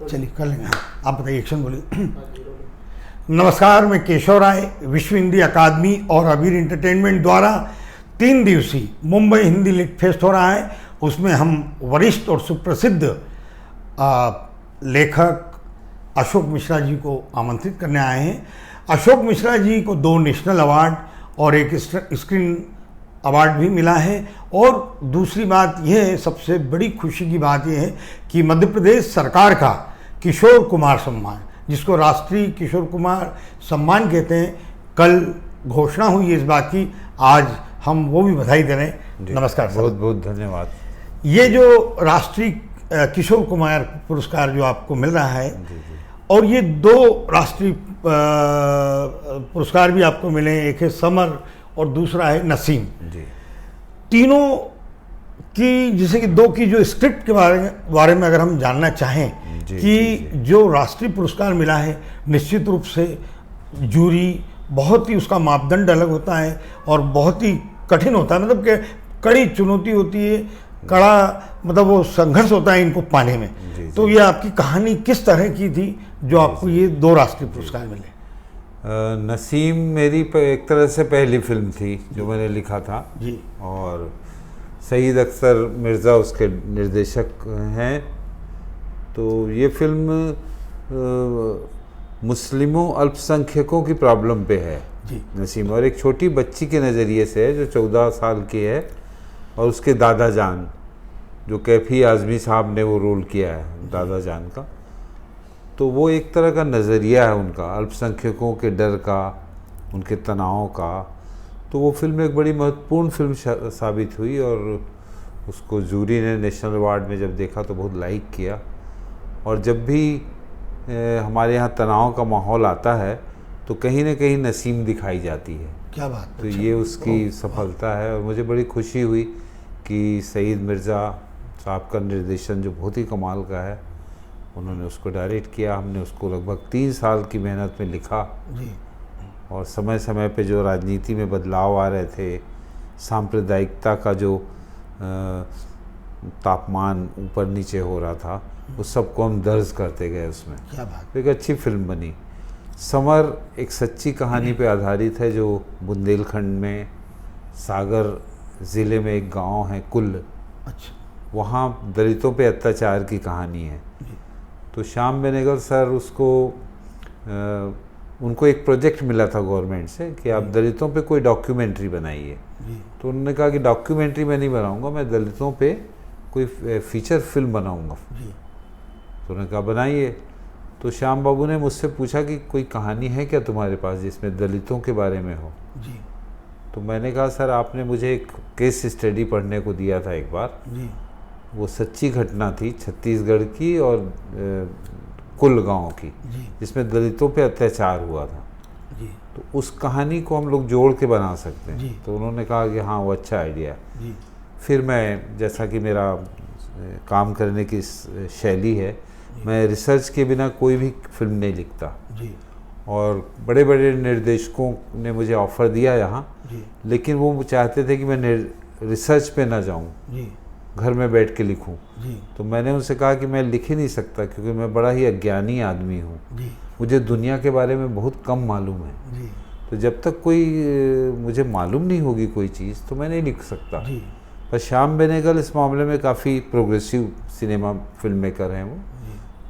चलिए कर लेंगे। आप बताइए, एक्शन बोलिए। नमस्कार, मैं केशव राय, विश्व हिंदी अकादमी और अबीर एंटरटेनमेंट द्वारा 3 दिवसीय मुंबई हिंदी लिट फेस्ट हो रहा है। उसमें हम वरिष्ठ और सुप्रसिद्ध लेखक अशोक मिश्रा जी को आमंत्रित करने आए हैं। अशोक मिश्रा जी को 2 नेशनल अवार्ड और एक स्क्रीन अवार्ड भी मिला है। और दूसरी बात यह है, सबसे बड़ी खुशी की बात यह है कि मध्य प्रदेश सरकार का किशोर कुमार सम्मान, जिसको राष्ट्रीय किशोर कुमार सम्मान कहते हैं, कल घोषणा हुई है इस बात की। आज हम वो भी बधाई दे रहे हैं। नमस्कार सर। बहुत बहुत धन्यवाद। ये जो राष्ट्रीय किशोर कुमार पुरस्कार जो आपको मिल रहा है, और ये 2 राष्ट्रीय पुरस्कार भी आपको मिले हैं, एक है समर और दूसरा है नसीम जी। तीनों की, जैसे कि 2 की जो स्क्रिप्ट के बारे में अगर हम जानना चाहें कि जो राष्ट्रीय पुरस्कार मिला है, निश्चित रूप से जूरी बहुत ही, उसका मापदंड अलग होता है और बहुत ही कठिन होता है, मतलब कि कड़ी चुनौती होती है, कड़ा मतलब वो संघर्ष होता है इनको पाने में। तो ये आपकी कहानी किस तरह की थी जो आपको ये 2 राष्ट्रीय पुरस्कार मिले? नसीम मेरी एक तरह से पहली फिल्म थी जो मैंने लिखा था जी। और सईद अख्तर मिर्ज़ा उसके निर्देशक हैं। तो ये फिल्म मुस्लिमों अल्पसंख्यकों की प्रॉब्लम पे है जी। नसीम, और एक छोटी बच्ची के नज़रिए से है जो 14 साल की है, और उसके दादा जान, जो कैफी आज़मी साहब ने वो रोल किया है दादा जान का। तो वो एक तरह का नज़रिया है उनका, अल्पसंख्यकों के डर का, उनके तनाव का। तो वो फिल्म एक बड़ी महत्वपूर्ण फिल्म साबित हुई, और उसको जूरी ने नेशनल अवार्ड में जब देखा तो बहुत लाइक किया। और जब भी हमारे यहाँ तनाव का माहौल आता है तो कहीं ना कहीं नसीम दिखाई जाती है। क्या बात। तो ये उसकी सफलता है, और मुझे बड़ी खुशी हुई कि सईद मिर्ज़ा साहब का निर्देशन जो बहुत ही कमाल का है, उन्होंने उसको डायरेक्ट किया। हमने उसको लगभग 3 साल की मेहनत में लिखा जी। और समय समय पे जो राजनीति में बदलाव आ रहे थे, सांप्रदायिकता का जो तापमान ऊपर नीचे हो रहा था, उस सबको हम दर्ज करते गए उसमें। क्या बात। एक अच्छी फिल्म बनी। समर एक सच्ची कहानी पे आधारित है जो बुंदेलखंड में सागर ज़िले में एक गांव है कुल्ल, अच्छा। वहाँ दलितों पे अत्याचार की कहानी है। तो श्याम बेनेगल सर उनको एक प्रोजेक्ट मिला था गवर्नमेंट से कि आप दलितों पे कोई डॉक्यूमेंट्री बनाइए। तो उन्होंने कहा कि डॉक्यूमेंट्री मैं नहीं बनाऊंगा, मैं दलितों पे कोई फीचर फिल्म बनाऊंगा। तो उन्होंने कहा बनाइए। तो श्याम बाबू ने मुझसे पूछा कि कोई कहानी है क्या तुम्हारे पास जिसमें दलितों के बारे में हो? जी। तो मैंने कहा सर आपने मुझे एक केस स्टडी पढ़ने को दिया था एक बार जी। वो सच्ची घटना थी छत्तीसगढ़ की और कुल गांव की, जिसमें दलितों पे अत्याचार हुआ था। जी। तो उस कहानी को हम लोग जोड़ के बना सकते हैं। जी। तो उन्होंने कहा कि हाँ वो अच्छा आइडिया है। जी। फिर मैं, जैसा कि मेरा काम करने की शैली है, मैं रिसर्च के बिना कोई भी फिल्म नहीं लिखता। जी। और बड़े बड़े निर्देशकों ने मुझे ऑफ़र दिया यहाँ, लेकिन वो चाहते थे कि मैं रिसर्च पे ना जाऊँ, घर में बैठ के लिखूं। तो मैंने उनसे कहा कि मैं लिख ही नहीं सकता क्योंकि मैं बड़ा ही अज्ञानी आदमी हूँ, मुझे दुनिया के बारे में बहुत कम मालूम है। तो जब तक कोई मुझे मालूम नहीं होगी कोई चीज़ तो मैं नहीं लिख सकता। पर श्याम बेनेगल इस मामले में काफ़ी प्रोग्रेसिव सिनेमा फिल्म मेकर हैं,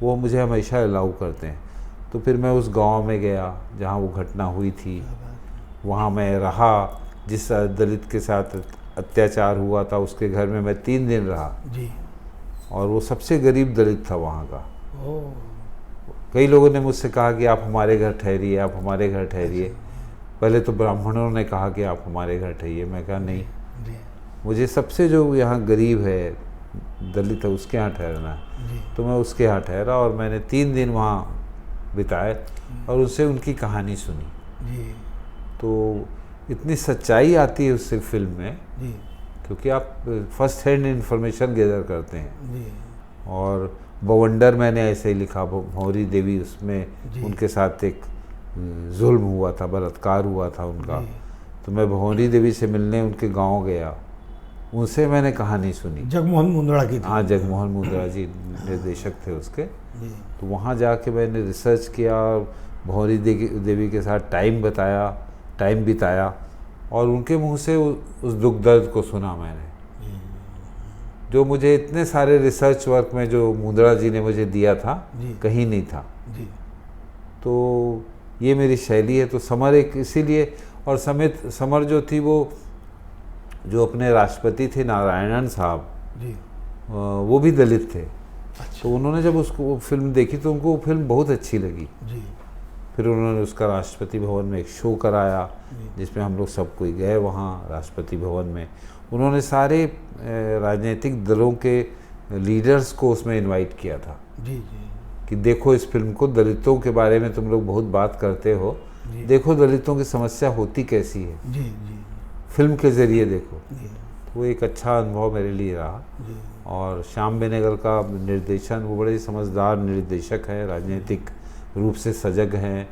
वो मुझे हमेशा अलाउ करते हैं। तो फिर मैं उस गांव में गया जहाँ वो घटना हुई थी, वहाँ मैं रहा, जिस दलित के साथ अत्याचार हुआ था उसके घर में मैं 3 दिन रहा जी। और वो सबसे गरीब दलित था वहाँ का। कई लोगों ने मुझसे कहा कि आप हमारे घर ठहरिए, आप हमारे घर ठहरिए। पहले तो ब्राह्मणों ने कहा कि आप हमारे घर ठहरिए, मैं कहा नहीं, मुझे सबसे जो यहाँ गरीब है, दलित है, उसके यहाँ ठहरना है। तो मैं उसके यहाँ ठहरा और मैंने 3 दिन वहाँ बिताए और उससे उनकी कहानी सुनी। तो इतनी सच्चाई आती है उससे फिल्म में, क्योंकि आप फर्स्ट हैंड इंफॉर्मेशन गैदर करते हैं। और बवंडर मैंने ऐसे ही लिखा, भंवरी देवी, उसमें उनके साथ एक जुल्म हुआ था, बलात्कार हुआ था उनका। तो मैं भंवरी देवी से मिलने उनके गांव गया उनसे मैंने कहानी सुनी। जगमोहन मुंदड़ा की थी। हाँ, जगमोहन मुंदड़ा जी निर्देशक थे उसके। जी। तो वहाँ जाके मैंने रिसर्च किया, भंवरी देवी के साथ टाइम बिताया और उनके मुंह से उस दुख दर्द को सुना मैंने, जो मुझे इतने सारे रिसर्च वर्क में जो मुंदड़ा जी ने मुझे दिया था कहीं नहीं था। जी। तो ये मेरी शैली है। तो समर एक इसीलिए, और समर जो थी वो जो अपने राष्ट्रपति थे नारायणन साहब जी, वो भी दलित थे। अच्छा। तो उन्होंने जब उसको फिल्म देखी तो उनको वो फिल्म बहुत अच्छी लगी। जी। फिर उन्होंने उसका राष्ट्रपति भवन में एक शो कराया जिसमें हम लोग सब कोई गए वहाँ राष्ट्रपति भवन में। उन्होंने सारे राजनीतिक दलों के लीडर्स को उसमें इनवाइट किया था। जी। जी। कि देखो इस फिल्म को, दलितों के बारे में तुम लोग बहुत बात करते हो, देखो दलितों की समस्या होती कैसी है, जी। जी। फिल्म के ज़रिए देखो। जी। तो वो एक अच्छा अनुभव मेरे लिए रहा। जी। और श्याम बेनेगल का निर्देशन, वो बड़े समझदार निर्देशक हैं, राजनीतिक रूप से सजग हैं।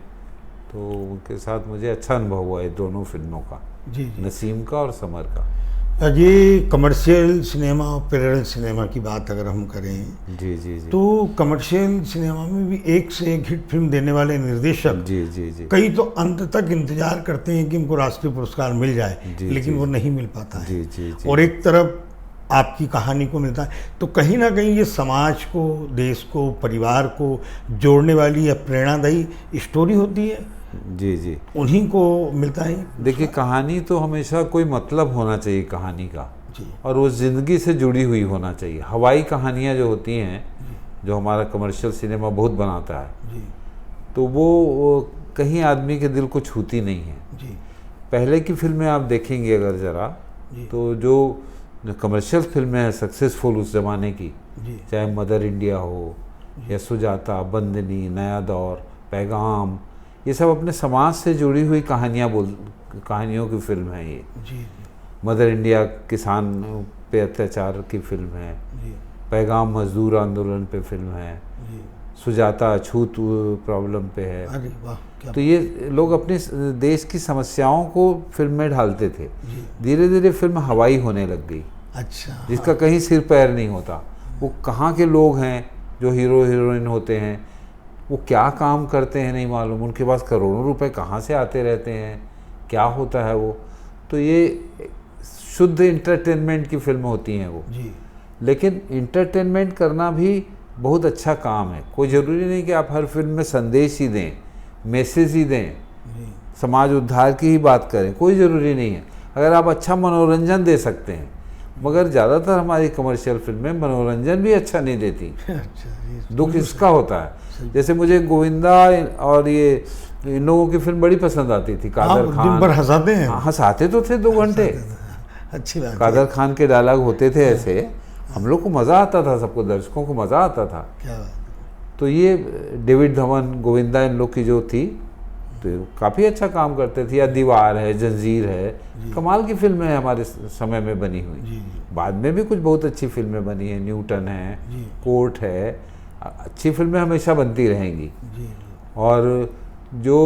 तो उनके साथ मुझे अच्छा अनुभव हुआ है दोनों फिल्मों का, जी। जी। नसीम का और समर का। ये कमर्शियल सिनेमा और पैरेलल सिनेमा की बात अगर हम करें जी जी जी। तो कमर्शियल सिनेमा में भी एक से एक हिट फिल्म देने वाले निर्देशक जी जी जी। कई तो अंत तक इंतजार करते हैं कि उनको राष्ट्रीय पुरस्कार मिल जाए, लेकिन वो नहीं मिल पाता है। जी जी जी। और एक तरफ आपकी कहानी को मिलता है, तो कहीं ना कहीं ये समाज को, देश को, परिवार को जोड़ने वाली या प्रेरणादायी स्टोरी होती है, जी जी, उन्हीं को मिलता है। देखिए कहानी तो हमेशा कोई मतलब होना चाहिए कहानी का, जी। और वो ज़िंदगी से जुड़ी हुई होना चाहिए। हवाई कहानियाँ जो होती हैं, जो हमारा कमर्शियल सिनेमा बहुत बनाता है, जी। तो वो कहीं आदमी के दिल को छूती नहीं है। जी। पहले की फिल्में आप देखेंगे अगर ज़रा, तो जो कमर्शियल फिल्में हैं सक्सेसफुल उस ज़माने की, जी। चाहे मदर इंडिया हो या सुजाता, बंदनी, नया दौर, पैगाम, ये सब अपने समाज से जुड़ी हुई कहानियों की फिल्म है ये। जी। मदर इंडिया किसान पे अत्याचार की फिल्म है, जी। पैगाम मजदूर आंदोलन पे फिल्म है, जी। सुजाता अछूत प्रॉब्लम पे है। अरे वाह, क्या तो ये लोग अपने देश की समस्याओं को फिल्म में ढालते थे। जी। धीरे धीरे फिल्म हवाई होने लग गई, अच्छा। जिसका कहीं सिर पैर नहीं होता। वो कहाँ के लोग हैं जो हीरो हीरोइन होते हैं, वो क्या काम करते हैं नहीं मालूम, उनके पास करोड़ों रुपए कहाँ से आते रहते हैं, क्या होता है वो। तो ये शुद्ध इंटरटेनमेंट की फिल्म होती हैं वो। जी। लेकिन इंटरटेनमेंट करना भी बहुत अच्छा काम है। कोई ज़रूरी नहीं कि आप हर फिल्म में संदेश ही दें, मैसेज ही दें, जी। समाज उद्धार की ही बात करें, कोई ज़रूरी नहीं है। अगर आप अच्छा मनोरंजन दे सकते हैं, मगर ज़्यादातर हमारी कमर्शियल फिल्में मनोरंजन भी अच्छा नहीं देती। अच्छा। दुख इसका होता है। जैसे मुझे गोविंदा और ये इन लोगों की फिल्म बड़ी पसंद आती थी। कादर दिन खान भर हंसाते हैं। हंसाते तो थे 2 घंटे। अच्छी बात है। कादर खान के डायलॉग होते थे ऐसे, हम लोग को मज़ा आता था, सबको दर्शकों को मज़ा आता था। क्या बात। तो ये डेविड धवन, गोविंदा, इन लोग की जो थी, तो काफ़ी अच्छा काम करते थे। या दीवार है, जंजीर है, कमाल की फिल्में हैं हमारे समय में बनी हुई। जी। बाद में भी कुछ बहुत अच्छी फिल्में बनी हैं, न्यूटन है, जी। कोर्ट है। अच्छी फिल्में हमेशा बनती रहेंगी। जी। और जो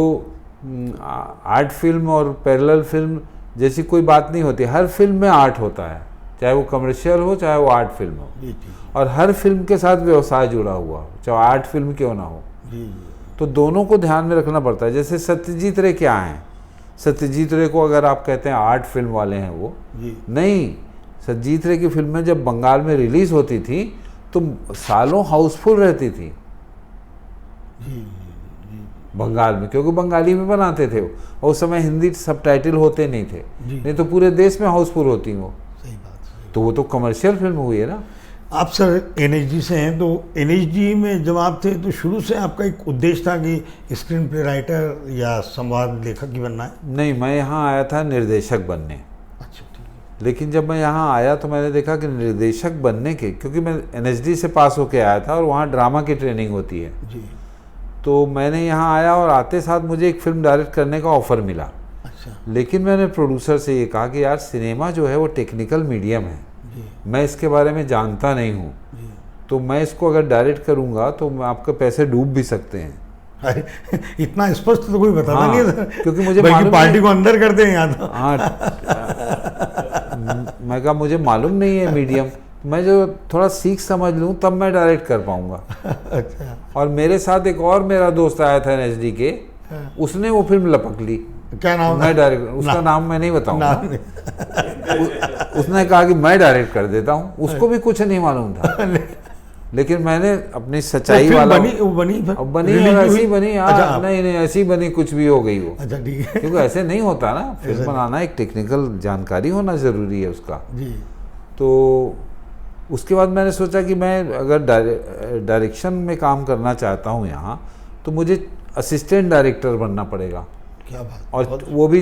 आर्ट फिल्म और पैरेलल फिल्म जैसी कोई बात नहीं होती। हर फिल्म में आर्ट होता है, चाहे वो कमर्शियल हो चाहे वो आर्ट फिल्म हो। जी। और हर फिल्म के साथ व्यवसाय जुड़ा हुआ हो, चाहे आर्ट फिल्म क्यों ना हो। जी। तो दोनों को ध्यान में रखना पड़ता है। जैसे सत्यजीत रे क्या हैं, सत्यजीत रे को अगर आप कहते हैं आर्ट फिल्म वाले हैं वो, जी। नहीं। सत्यजीत रे की फिल्में जब बंगाल में रिलीज़ होती थी तो सालों हाउसफुल रहती थी जी। बंगाल में, क्योंकि बंगाली में बनाते थे वो, और उस समय हिंदी सबटाइटल होते नहीं थे, नहीं तो पूरे देश में हाउसफुल होती वो। सही बात। तो वो तो कमर्शियल फिल्म हुई है ना। आप सर एनएचडी से हैं, तो एनएचडी में जब आप थे तो शुरू से आपका एक उद्देश्य था कि स्क्रीन प्ले राइटर या संवाद लेखक ही बनना है? नहीं, मैं यहाँ आया था निर्देशक बनने। अच्छा, ठीक है। लेकिन जब मैं यहाँ आया तो मैंने देखा कि निर्देशक बनने के, क्योंकि मैं एनएचडी से पास होके आया था और वहाँ ड्रामा की ट्रेनिंग होती है, जी। तो मैंने यहाँ आया और आते साथ मुझे एक फिल्म डायरेक्ट करने का ऑफ़र मिला। अच्छा। लेकिन मैंने प्रोड्यूसर से ये कहा कि यार सिनेमा जो है वो टेक्निकल मीडियम है, जी। मैं इसके बारे में जानता नहीं हूँ, जी। तो मैं इसको अगर डायरेक्ट करूँगा तो आपके पैसे डूब भी सकते हैं। अरे, इतना स्पष्ट तो कोई बताता हाँ, नहीं है सर, क्योंकि मुझे बल्कि मालूम पार्टी को अंदर करते हैं यहाँ तो। हाँ मैं कहा मुझे मालूम नहीं है मीडियम, मैं जो थोड़ा सीख समझ लूँ तब मैं डायरेक्ट कर पाऊंगा। अच्छा, और मेरे साथ एक और मेरा दोस्त आया था एनएचडी के, उसने वो फिल्म लपक ली। क्या नाम मैं डायरेक्ट, उसका नाम मैं नहीं बताऊंगा। नाम नहीं। उसने कहा कि मैं डायरेक्ट कर देता हूँ, उसको भी कुछ नहीं मालूम था, लेकिन मैंने अपनी सच्चाई फिल्म वाला वो बनी फिर? अब बनी रिलीज और हुई? ऐसी बनी यार। अच्छा, नहीं नहीं ऐसी बनी, कुछ भी हो गई वो। अच्छा ठीक है क्योंकि ऐसे नहीं होता ना, फिल्म बनाना एक टेक्निकल जानकारी होना ज़रूरी है उसका। जी। तो उसके बाद मैंने सोचा कि मैं अगर डायरेक्शन में काम करना चाहता हूँ यहाँ, तो मुझे असिस्टेंट डायरेक्टर बनना पड़ेगा। क्या बात। और वो भी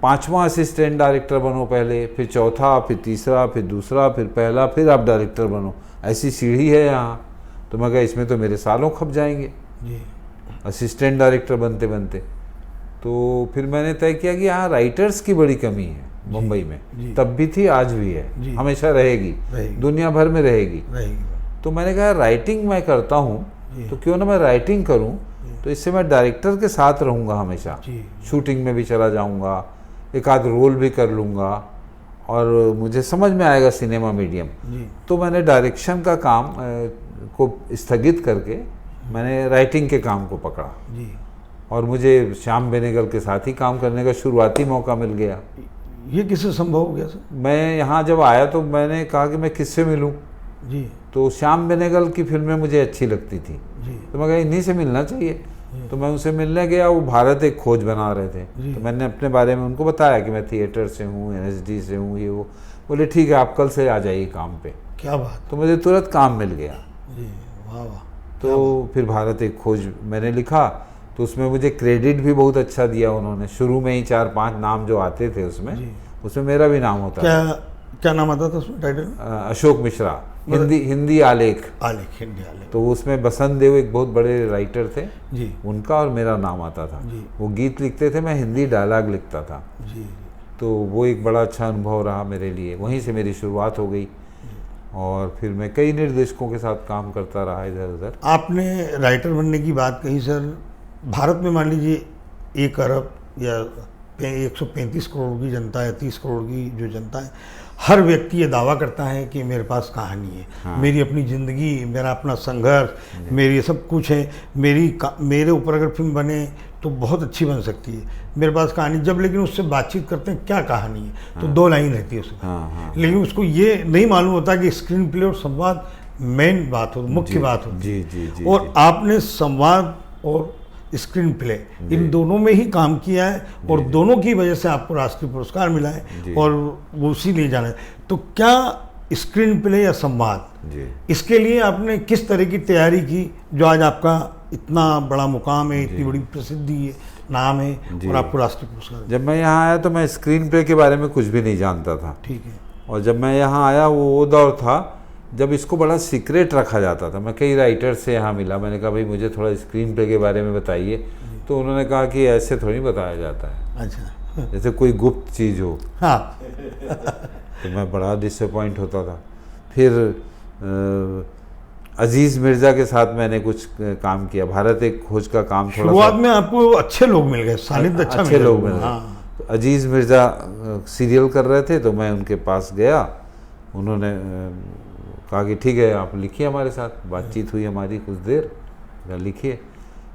5वां असिस्टेंट डायरेक्टर बनो पहले, फिर चौथा, फिर तीसरा, फिर दूसरा, फिर पहला, फिर आप डायरेक्टर बनो, ऐसी सीढ़ी है यहाँ। तो मैं कहा इसमें तो मेरे सालों खप जाएंगे जी। असिस्टेंट डायरेक्टर बनते बनते। तो फिर मैंने तय किया कि यहाँ राइटर्स की बड़ी कमी है मुंबई में, तब भी थी, आज भी है, हमेशा रहेगी, दुनिया भर में रहेगी। तो मैंने कहा राइटिंग मैं करता हूँ, तो क्यों ना मैं राइटिंग करूँ, तो इससे मैं डायरेक्टर के साथ रहूँगा हमेशा, शूटिंग में भी चला जाऊँगा, एक आध रोल भी कर लूँगा, और मुझे समझ में आएगा सिनेमा मीडियम। तो मैंने डायरेक्शन का काम को स्थगित करके मैंने राइटिंग के काम को पकड़ा जी। और मुझे श्याम बेनेगल के साथ ही काम करने का शुरुआती मौका मिल गया। ये किससे संभव हो गया सर? मैं यहाँ जब आया तो मैंने कहा कि मैं किससे मिलूँ जी। तो श्याम बेनेगल की फिल्में मुझे अच्छी लगती थी जी। तो मैं कहा इन्हीं से मिलना चाहिए। तो मैं उनसे मिलने गया, वो भारत एक खोज बना रहे थे, तो मैंने अपने बारे में उनको बताया कि मैं थिएटर से हूँ, एनएचडी से हूँ, ये वो। बोले ठीक है आप कल से आ जाइए काम पे। क्या बात। तो मुझे तुरंत काम मिल गया। जी, वाह वाह। तो फिर भारत एक खोज मैंने लिखा, तो उसमें मुझे क्रेडिट भी बहुत अच्छा दिया उन्होंने। शुरू में ही 4-5 नाम जो आते थे उसमें मेरा भी नाम होता था। क्या नाम आता था उसमें टाइटल? अशोक मिश्रा, हिंदी आलेख। हिंदी आलेख। तो उसमें बसंत देव एक बहुत बड़े राइटर थे जी, उनका और मेरा नाम आता था। वो गीत लिखते थे, मैं हिंदी डायलॉग लिखता था। जी। तो वो एक बड़ा अच्छा अनुभव रहा मेरे लिए, वहीं से मेरी शुरुआत हो गई और फिर मैं कई निर्देशकों के साथ काम करता रहा इधर उधर। आपने राइटर बनने की बात कही सर, भारत में मान लीजिए 1 अरब या 135 करोड़ की जनता है, 30 करोड़ की जो जनता है, हर व्यक्ति ये दावा करता है कि मेरे पास कहानी है। हाँ। मेरी अपनी ज़िंदगी, मेरा अपना संघर्ष, मेरी सब कुछ है, मेरे ऊपर अगर फिल्म बने तो बहुत अच्छी बन सकती है, मेरे पास कहानी। जब लेकिन उससे बातचीत करते हैं क्या कहानी है, हाँ। तो 2 लाइन रहती है उसमें। हाँ। लेकिन उसको ये नहीं मालूम होता कि स्क्रीन प्ले और संवाद मेन बात हो, मुख्य बात होती है। जी। और आपने संवाद और स्क्रीन प्ले इन दोनों में ही काम किया है और दोनों की वजह से आपको राष्ट्रीय पुरस्कार मिला है और वो उसी लिए जाना है। तो क्या स्क्रीन प्ले या संवाद, इसके लिए आपने किस तरह की तैयारी की जो आज आपका इतना बड़ा मुकाम है, इतनी बड़ी प्रसिद्धि है, नाम है और आपको राष्ट्रीय पुरस्कार? जब मैं यहाँ आया तो मैं स्क्रीन प्ले के बारे में कुछ भी नहीं जानता था। ठीक है। और जब मैं यहाँ आया वो दौर था जब इसको बड़ा सीक्रेट रखा जाता था। मैं कई राइटर से यहाँ मिला, मैंने कहा भाई मुझे थोड़ा स्क्रीन प्ले के बारे में बताइए, तो उन्होंने कहा कि ऐसे थोड़ी बताया जाता है। अच्छा। जैसे कोई गुप्त चीज़ हो। हाँ। तो मैं बड़ा डिसअपॉइंट होता था। फिर अजीज़ मिर्ज़ा के साथ मैंने कुछ काम किया, भारत एक खोज का काम। थोड़ा शुरुआत में आपको अच्छे लोग मिल गए, सानिध्य अच्छा अच्छे लोग मिल गए। तो अजीज़ मिर्ज़ा सीरियल कर रहे थे तो मैं उनके पास गया, उन्होंने कहा कि ठीक है आप लिखिए हमारे साथ। बातचीत हुई हमारी कुछ देर, लिखिए।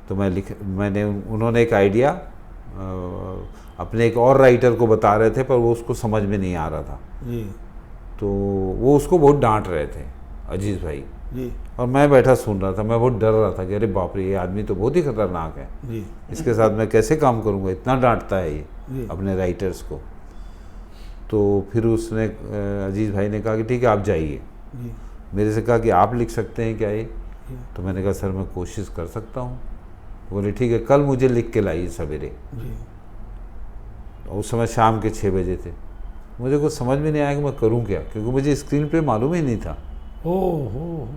तो मैंने उन्होंने एक आइडिया अपने एक और राइटर को बता रहे थे पर वो उसको समझ में नहीं आ रहा था जी। तो वो उसको बहुत डांट रहे थे अजीज़ भाई जी। और मैं बैठा सुन रहा था। मैं बहुत डर रहा था कि अरे बाप रे ये आदमी तो बहुत ही खतरनाक है जी। इसके साथ मैं कैसे काम करूँगा, इतना डांटता है ये अपने राइटर्स को। तो फिर उसने अजीज़ भाई ने कहा कि ठीक है आप जाइए। मेरे से कहा कि आप लिख सकते हैं क्या ये? तो मैंने कहा सर मैं कोशिश कर सकता हूँ। बोले ठीक है कल मुझे लिख के लाइए सवेरे। उस समय शाम के 6 बजे थे। मुझे कुछ समझ में नहीं आया कि मैं करूँ क्या, क्योंकि मुझे स्क्रीन पे मालूम ही नहीं था। ओ हो।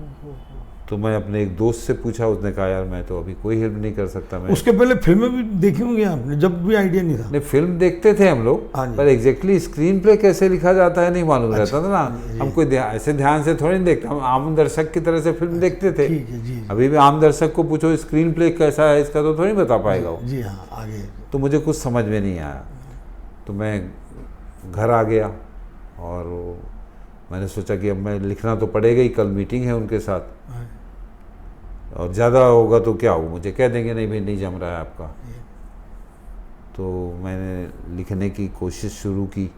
तो मैं अपने एक दोस्त से पूछा, उसने कहा यार मैं तो अभी कोई हेल्प नहीं कर सकता। मैं उसके पहले फिल्में भी देखी होंगी आपने, जब भी आइडिया नहीं था? नहीं, फिल्म देखते थे हम लोग, हाँ जी। पर एग्जैक्टली स्क्रीन प्ले कैसे लिखा जाता है नहीं मालूम रहता था ना। हम कोई ऐसे ध्यान से थोड़ी नहीं देखते, हम आम दर्शक की तरह से फिल्म देखते थे। ठीक है जी। अभी भी आम दर्शक को पूछो स्क्रीन प्ले कैसा है इसका, तो थोड़ी बता पाएगा वो। जी हाँ, आगे। तो मुझे कुछ समझ में नहीं आया, तो मैं घर आ गया और मैंने सोचा कि अब मैं लिखना तो पड़ेगा ही, कल मीटिंग है उनके साथ, और ज़्यादा होगा तो क्या हो, मुझे कह देंगे नहीं भाई नहीं जम रहा है आपका। तो मैंने लिखने की कोशिश शुरू की,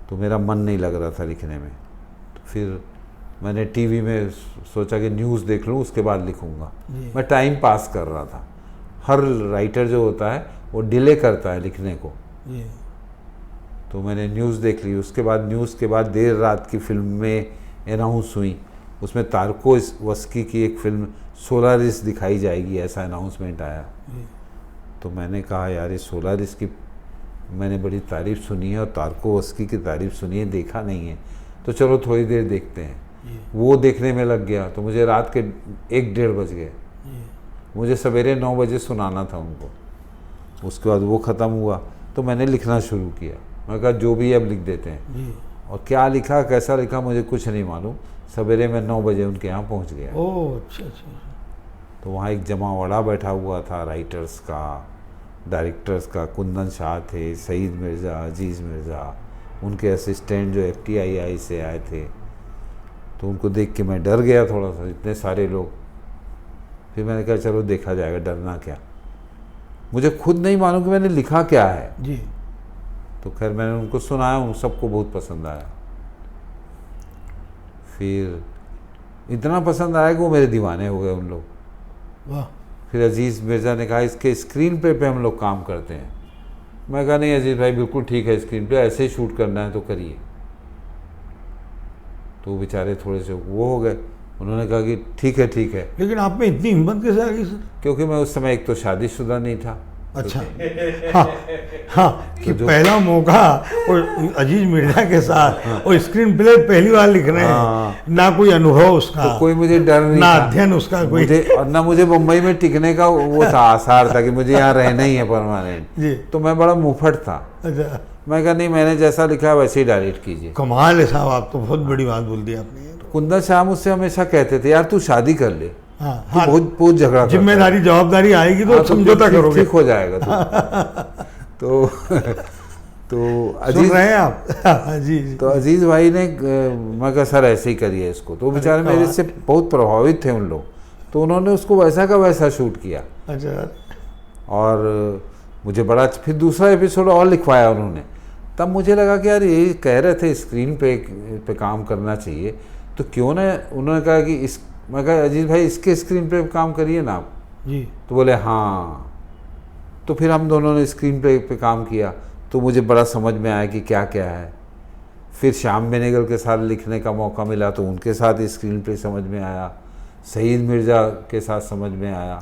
तो मेरा मन नहीं लग रहा था लिखने में। तो फिर मैंने टीवी में सोचा कि न्यूज़ देख लूँ, उसके बाद लिखूँगा। मैं टाइम पास कर रहा था। हर राइटर जो होता है वो डिले करता है लिखने को। तो मैंने न्यूज़ देख ली, उसके बाद न्यूज़ के बाद देर रात की फिल्म में अनाउंस हुई, उसमें तारको वस्की की एक फिल्म सोलारिस दिखाई जाएगी, ऐसा अनाउंसमेंट आया। तो मैंने कहा यार ये सोलारिस की मैंने बड़ी तारीफ़ सुनी है और तारको वस्की की तारीफ़ सुनी है, देखा नहीं है, तो चलो थोड़ी देर देखते हैं। वो देखने में लग गया तो मुझे रात के 1-1:30 बज गए। मुझे सवेरे 9 बजे सुनाना था उनको। उसके बाद वो ख़त्म हुआ तो मैंने लिखना शुरू किया। मैं कहा जो भी अब लिख देते हैं। और क्या लिखा कैसा लिखा मुझे कुछ नहीं मालूम। सवेरे मैं 9 बजे उनके यहाँ पहुँच गया। ओह अच्छा अच्छा। तो वहाँ एक जमावड़ा बैठा हुआ था राइटर्स का, डायरेक्टर्स का। कुंदन शाह थे, सईद मिर्ज़ा, अजीज़ मिर्ज़ा, उनके असिस्टेंट जो FTII से आए थे। तो उनको देख के मैं डर गया थोड़ा सा, इतने सारे लोग। फिर मैंने कहा चलो देखा जाएगा, डरना क्या। मुझे खुद नहीं मालूम कि मैंने लिखा क्या है जी। तो खैर मैंने उनको सुनाया, उन सबको बहुत पसंद आया। फिर इतना पसंद आया कि वो मेरे दीवाने हो गए उन लोग। वाह। फिर अजीज़ मिर्ज़ा ने कहा इसके स्क्रीन प्ले पे हम लोग काम करते हैं। मैं कहा नहीं अजीज़ भाई बिल्कुल ठीक है, स्क्रीन प्ले ऐसे ही शूट करना है तो करिए। तो वो बेचारे थोड़े से वो हो गए, उन्होंने कहा कि ठीक है। लेकिन आप में इतनी हिम्मत कैसे आ गई सर? क्योंकि मैं उस समय एक तो शादीशुदा नहीं था। अच्छा। हाँ कि पहला मौका और अजीज मिर्जा के साथ और स्क्रीन प्ले पहली बार लिख रहे हैं, ना कोई अनुभव उसका, तो कोई मुझे डर नहीं ना था, अध्ययन उसका कोई, मुझे और ना मुझे मुंबई में टिकने का वो था आसार था कि मुझे यहाँ रहना ही है परमानेंट जी। तो मैं बड़ा मुंहफट था। अच्छा। मैं कहा नहीं मैंने जैसा लिखा है वैसे ही डायरेक्ट कीजिए। कमाल है साहब, आप तो बहुत बड़ी बात बोल दी आपने। कुंदन शाह मुझसे हमेशा कहते थे यार तू शादी कर ले, हाँ, तू बहुत झगड़ा करता है। जिम्मेदारी जवाबदारी आएगी तो समझौता करोगे, ठीक हो जाएगा तू। तो अजीज रहे हैं आप। जी। तो अजीज भाई ने मैं कहा सर ऐसे ही करिए इसको। तो बेचारे मेरे से बहुत प्रभावित थे उन लोग, तो उन्होंने उसको वैसा का वैसा शूट किया। अच्छा। और मुझे बड़ा फिर दूसरा एपिसोड और लिखवाया उन्होंने। तब मुझे लगा कि यार ये कह रहे थे स्क्रीन पे काम करना चाहिए, तो क्यों ना, उन्होंने कहा कि मैं कहा अजीज भाई इसके स्क्रीन पे काम करिए ना आप जी। तो बोले हाँ। तो फिर हम दोनों ने स्क्रीन पे काम किया, तो मुझे बड़ा समझ में आया कि क्या क्या है। फिर श्याम बेनेगल के साथ लिखने का मौका मिला तो उनके साथ स्क्रीन पे समझ में आया, सईद मिर्ज़ा के साथ समझ में आया।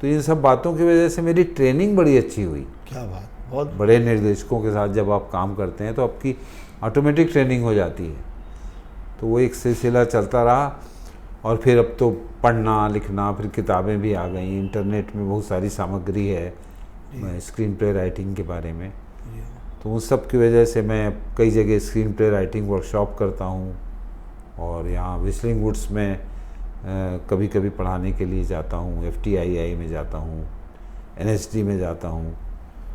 तो इन सब बातों की वजह से मेरी ट्रेनिंग बड़ी अच्छी हुई। क्या बात, बहुत बड़े निर्देशकों के साथ जब आप काम करते हैं तो आपकी ऑटोमेटिक ट्रेनिंग हो जाती है। तो वो एक सिलसिला चलता रहा। और फिर अब तो पढ़ना लिखना, फिर किताबें भी आ गई, इंटरनेट में बहुत सारी सामग्री है स्क्रीन प्ले राइटिंग के बारे में। तो उन सब की वजह से मैं कई जगह स्क्रीन प्ले राइटिंग वर्कशॉप करता हूँ, और यहाँ व्हिस्लिंग वुड्स में कभी कभी पढ़ाने के लिए जाता हूँ, FTII में जाता हूँ, NSD में जाता हूँ,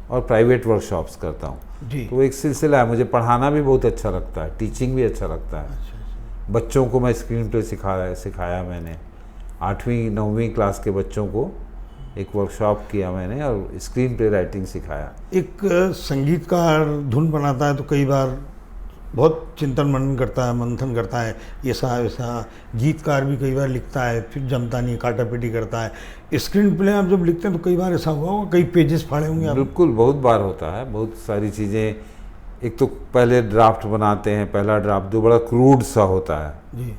और प्राइवेट वर्कशॉप्स करता हूँ। तो एक सिलसिला है। मुझे पढ़ाना भी बहुत अच्छा लगता है, टीचिंग भी अच्छा लगता है। बच्चों को मैं स्क्रीन प्ले सिखाया मैंने। 8वीं 9वीं क्लास के बच्चों को एक वर्कशॉप किया मैंने और स्क्रीन प्ले राइटिंग सिखाया। एक संगीतकार धुन बनाता है तो कई बार बहुत चिंतन मनन करता है, मंथन करता है, ऐसा वैसा। गीतकार भी कई बार लिखता है, फिर जमता नहीं, काटापेटी करता है। स्क्रीन प्ले आप जब लिखते हैं तो कई बार ऐसा हुआ होगा, कई पेजेस फाड़े होंगे आप? बिल्कुल, बहुत बार होता है। बहुत सारी चीज़ें, एक तो पहले ड्राफ्ट बनाते हैं, पहला ड्राफ्ट जो बड़ा क्रूड सा होता है जी।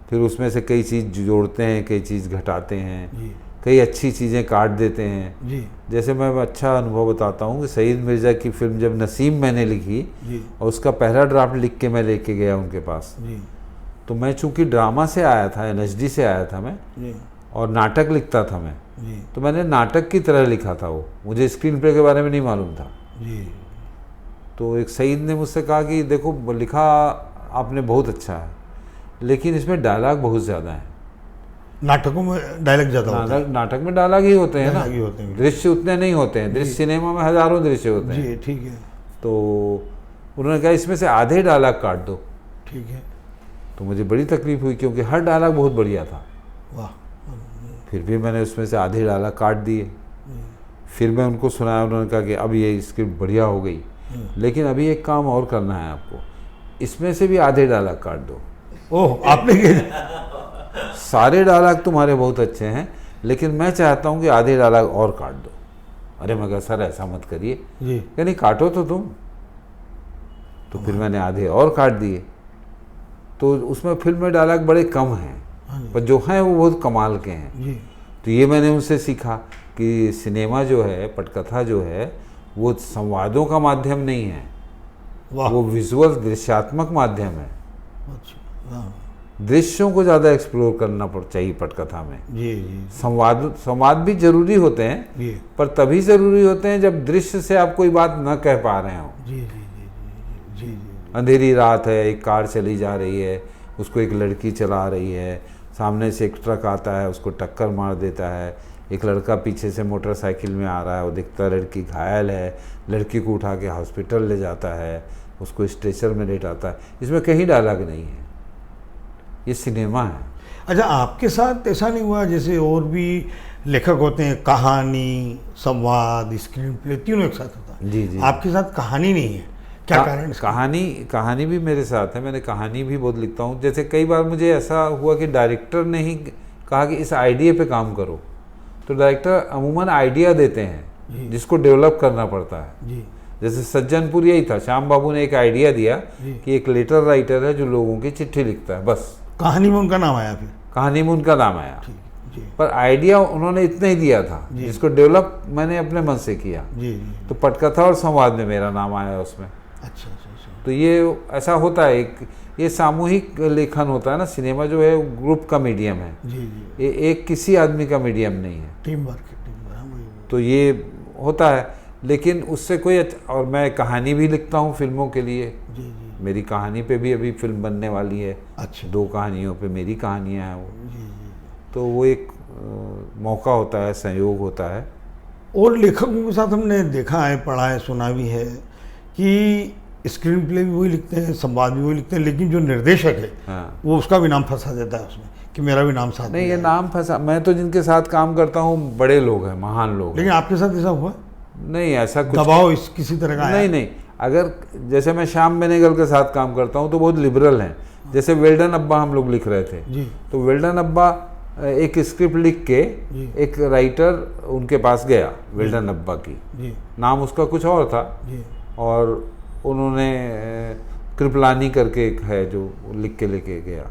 फिर उसमें से कई चीज़ जोड़ते हैं, कई चीज़ घटाते हैं जी। कई अच्छी चीज़ें काट देते हैं जी। जैसे मैं अच्छा अनुभव बताता हूँ कि सईद मिर्ज़ा की फिल्म जब नसीम मैंने लिखी जी। और उसका पहला ड्राफ्ट लिख के मैं लेके गया उनके पास, जी। तो मैं चूंकि ड्रामा से आया था, एनएसडी से आया था मैं, जी और नाटक लिखता था मैं, जी तो मैंने नाटक की तरह लिखा था वो, मुझे स्क्रीन प्ले के बारे में नहीं मालूम था। जी तो एक सईद ने मुझसे कहा कि देखो लिखा आपने बहुत अच्छा है, लेकिन इसमें डायलॉग बहुत ज़्यादा है। नाटकों में डायलॉग ज़्यादा होता है। नाटक में डायलॉग ही होते हैं ना, डायलॉग ही होते हैं। दृश्य उतने नहीं होते हैं। दृश्य सिनेमा में हज़ारों दृश्य होते हैं। जी ठीक है। तो उन्होंने कहा इसमें से आधे डायलॉग काट दो। ठीक है। तो मुझे बड़ी तकलीफ हुई क्योंकि हर डायलॉग बहुत बढ़िया था। वाह। फिर भी मैंने उसमें से आधे डायलॉग काट दिए। फिर मैं उनको सुनाया, उन्होंने कहा कि अब ये स्क्रिप्ट बढ़िया हो गई, लेकिन अभी एक काम और करना है आपको, इसमें से भी आधे डायलॉग काट दो। ओह, आपने सारे डायलॉग तुम्हारे बहुत अच्छे हैं, लेकिन मैं चाहता हूँ कि आधे डायलॉग और काट दो। अरे मैं कहा सर ऐसा मत करिए, जी यानी काटो तो तुम। तो फिर मैंने आधे और काट दिए। तो उसमें फिल्म में डायलॉग बड़े कम हैं, पर जो हैं वो बहुत कमाल के हैं। जी तो ये मैंने उनसे सीखा कि सिनेमा जो है, पटकथा जो है, वो संवादों का माध्यम नहीं है, वाह। वो विजुअल दृश्यात्मक माध्यम है। अच्छा। हाँ। दृश्यों को ज़्यादा एक्सप्लोर करना चाहिए पटकथा में। जी जी संवाद भी जरूरी होते हैं, जी पर तभी जरूरी होते हैं जब दृश्य से आप कोई बात न कह पा रहे हो। जी जी जी जी जी अंधेरी रात है, एक कार चली जा रही है, उसको एक लड़की चला रही है, सामने से एक ट्रक आता है, उसको टक्कर मार देता है, एक लड़का पीछे से मोटरसाइकिल में आ रहा है, वो दिखता है लड़की घायल है, लड़की को उठा के हॉस्पिटल ले जाता है, उसको स्ट्रेचर में लेटाता है। इसमें कहीं डायलॉग नहीं है, ये सिनेमा है। अच्छा, आपके साथ ऐसा नहीं हुआ, जैसे और भी लेखक होते हैं, कहानी, संवाद, स्क्रीन प्ले तीनों एक साथ होता है। जी जी। आपके साथ कहानी नहीं है, क्या कारण? कहानी भी मेरे साथ है, मैंने कहानी भी बहुत लिखता हूँ। जैसे कई बार मुझे ऐसा हुआ कि डायरेक्टर ने ही कहा कि इस आइडिया पे काम करो, तो डायरेक्टर अमूमन आइडिया देते हैं जिसको डेवलप करना पड़ता है। जी जैसे सज्जनपुर यही था, श्याम बाबू ने एक आइडिया दिया कि एक लेटर राइटर है जो लोगों की चिट्ठी लिखता है, बस। कहानी में उनका नाम आया, फिर कहानी में उनका नाम आया, जी पर आइडिया उन्होंने इतना ही दिया था जिसको डेवलप मैंने अपने मन से किया। जी जी। तो पटकथा और संवाद में मेरा नाम आया उसमें। अच्छा अच्छा अच्छा। तो ये ऐसा होता है, एक ये सामूहिक लेखन होता है ना। सिनेमा जो है ग्रुप का मीडियम है, जी जी। ये एक किसी आदमी का मीडियम नहीं है। टीम वर्क है, टीम वर्क। हाँ, वही। तो ये होता है, लेकिन उससे कोई और मैं कहानी भी लिखता हूँ फिल्मों के लिए। जी जी मेरी कहानी पे भी अभी फिल्म बनने वाली है। अच्छा। 2 कहानियों पे मेरी कहानियाँ हैं वो। जी जी। तो वो एक मौका होता है, संयोग होता है। और लेखकों के साथ हमने देखा है, पढ़ा है, सुना भी है कि स्क्रीन प्ले भी वही लिखते हैं, संवाद भी वही लिखते हैं, लेकिन जो निर्देशक है हाँ, वो उसका भी नाम फंसा देता है उसमें कि मेरा भी नाम साथ नहीं, में ये है। नाम फंसा। मैं तो जिनके साथ काम करता हूँ बड़े लोग हैं, महान लोग हैं। लेकिन आपके साथ ऐसा हुआ? नहीं, ऐसा कुछ दबाव इस किसी तरह का आया? नहीं नहीं। अगर जैसे मैं श्याम बेनेगल के साथ काम करता हूँ तो बहुत लिबरल हैं। जैसे वेल्डन अब्बा हम लोग लिख रहे थे, जी तो वेल्डन अब्बा एक स्क्रिप्ट लिख के जी एक राइटर उनके पास गया, वेल्डन अब्बा की, जी नाम उसका कुछ और था, जी और उन्होंने कृपलानी करके एक है जो लिख के लेके गया।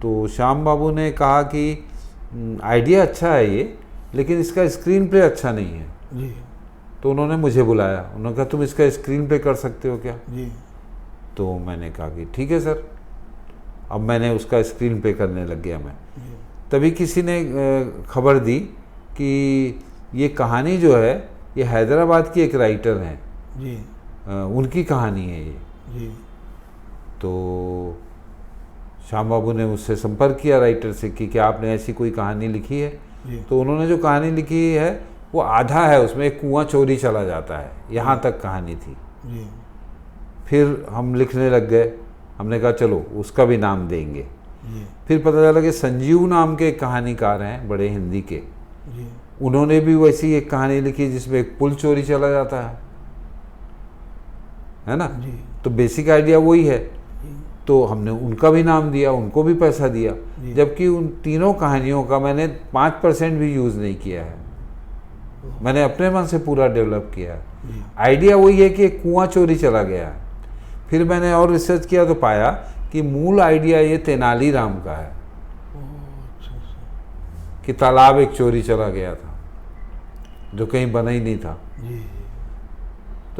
तो श्याम बाबू ने कहा कि आइडिया अच्छा है ये, लेकिन इसका स्क्रीन प्ले अच्छा नहीं है। जी तो उन्होंने मुझे बुलाया, उन्होंने कहा तुम इसका स्क्रीन प्ले कर सकते हो क्या? जी तो मैंने कहा कि ठीक है सर। अब मैंने उसका स्क्रीन प्ले करने लग गया मैं। तभी किसी ने खबर दी कि ये कहानी जो है ये हैदराबाद की एक राइटर हैं, जी उनकी कहानी है ये। जी तो श्याम बाबू ने मुझसे संपर्क किया राइटर से कि क्या आपने ऐसी कोई कहानी लिखी है? जी तो उन्होंने जो कहानी लिखी है वो आधा है, उसमें एक कुआं चोरी चला जाता है, यहाँ तक कहानी थी। जी फिर हम लिखने लग गए, हमने कहा चलो उसका भी नाम देंगे। जी फिर पता चला कि संजीव नाम के एक कहानीकार हैं बड़े हिंदी के, जी उन्होंने भी वैसी एक कहानी लिखी जिसमें एक पुल चोरी चला जाता है ना। जी तो बेसिक आइडिया वही है। तो हमने उनका भी नाम दिया, उनको भी पैसा दिया, जबकि उन तीनों कहानियों का मैंने 5% भी यूज़ नहीं किया है। मैंने अपने मन से पूरा डेवलप किया है। आइडिया वही है कि एक कुआं चोरी चला गया है। फिर मैंने और रिसर्च किया तो पाया कि मूल आइडिया ये तेनालीराम का है कि तालाब एक चोरी चला गया था जो कहीं बना ही नहीं था। जी